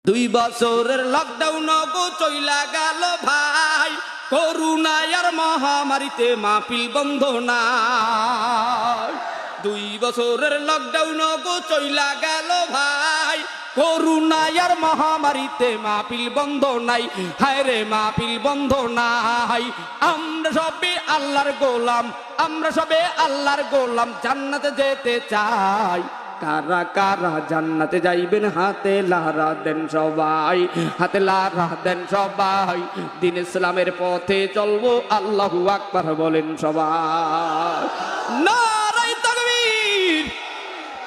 2 বছরের লকডাউন গো চইলা গেল ভাই, করোনায় আর মহামারীতে মাহফিল বন্ধ নাই। 2 বছরের লকডাউন গো চইলা গেল ভাই, করোনায় আর মহামারীতে মাহফিল বন্ধ নাই। হায় রে মাহফিল বন্ধ নাই। আমরা সবে আল্লাহর গোলাম, আমরা সবে আল্লাহর গোলাম, জান্নাতে যেতে চাই। কারা কারা জান্নাতে যাইবেন হাতে লারা দেন সবাই, হাতে লারা দেন সবাই। দিন ইসলামের পথে চলবো, আল্লাহু আকবার বলেন সবাই। নারায়ে তাকবীর।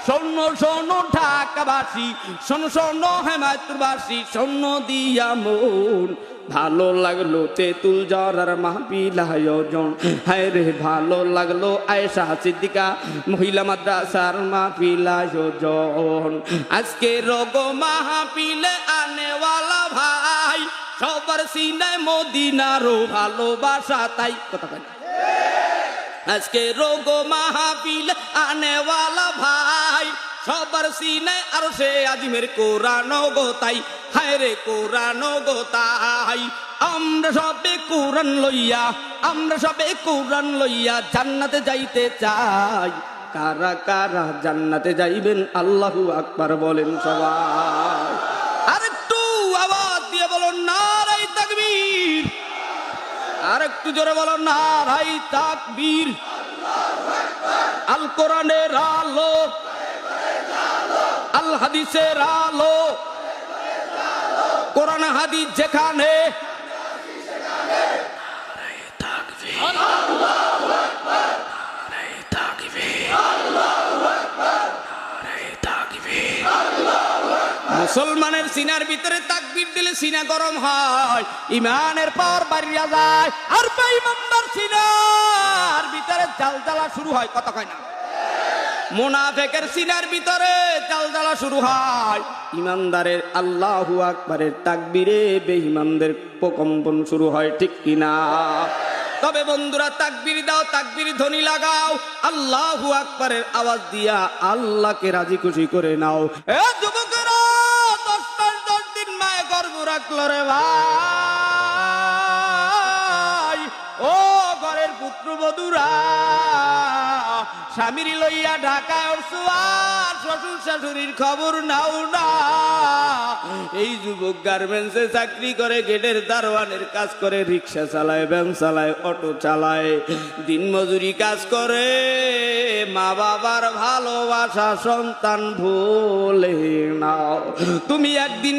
শোনো শোনো ঢাকাবাসী, শোনো শোনো হেমায়তবাসী, শোনো দিয়া মন। ভালো লাগলো তেতুল জরার মাহফিল আয়োজন, হায় রে ভালো লাগলো আয়েশা সিদ্দিকা মহিলা মাদ্রাসার মাহফিল আয়োজন। আজকে রোগো মাহফিলে আনেওয়ালা ভাই, সবার সিনায় মদিনারও ভালোবাসা তাই। কথা কয় না? আজকে রোগো মাহফিল আনেওয়ালা ভাই, সবার সিনায় আর সে আজিমের কোরআন গো তাই। হায় রে কোরআন গো তাই। আমরা সবে কোরআন লইয়া, আমরা সবে কোরআন লইয়া জান্নাতে যাইতে চাই। কারা কারা জান্নাতে যাইবেন আল্লাহু আকবার বলেন সবাই। আরেকটু আওয়াজ দিয়ে বলুন নারায়ে তাকবীর। আরেকটু জোরে বলুন নারায়ে তাকবীর। আল কোরআনের আলো, আল হাদিসের আলো, কোরআন হাদিস যেখানে, নারায়ে তাকবীর, আল্লাহু আকবার, নারায়ে তাকবীর, আল্লাহু আকবার, নারায়ে তাকবীর, আল্লাহু আকবার। মুসলমানের সিনার ভিতরে তাকবীর দিলে সিনা গরম হয়, ইমানের পাওয়ার বাড়িয়া যায়। আর বেঈমানদের সিনার ভিতরে জ্বালা শুরু হয়। কথা কয় না? মুনাফিকের সিনার ভিতরে জ্বালা শুরু হয়, ইমানদারের আল্লাহু আকবারের তাকবীরে বেঈমানদের প্রকম্পন শুরু হয়। ঠিক কিনা? তবে বন্ধুরা তাকবীর দাও, তাকবীর ধ্বনি লাগাও, আল্লাহু আকবারের আওয়াজ দিয়া আল্লাহকে রাজি খুশি করে নাও। এ যুবকেরা, 10 মাস 10 দিন মায়ে গর্ভ রাখলো রে ভাই। ও ঘরের পুত্রবধূরা, স্বামীর লইয়া ঢাকায় উঠছো আর শ্বশুর শাশুড়ির খবর নাও না। এই যুবক গার্মেন্টসে চাকরি করে, গেটের দারোয়ানের কাজ করে, রিক্সা চালায়, ভ্যান চালায়, অটো চালায়, দিন মজুরি কাজ করে। মা বাবার ভালোবাসা সন্তান ভুলে নাও। তুমি একদিন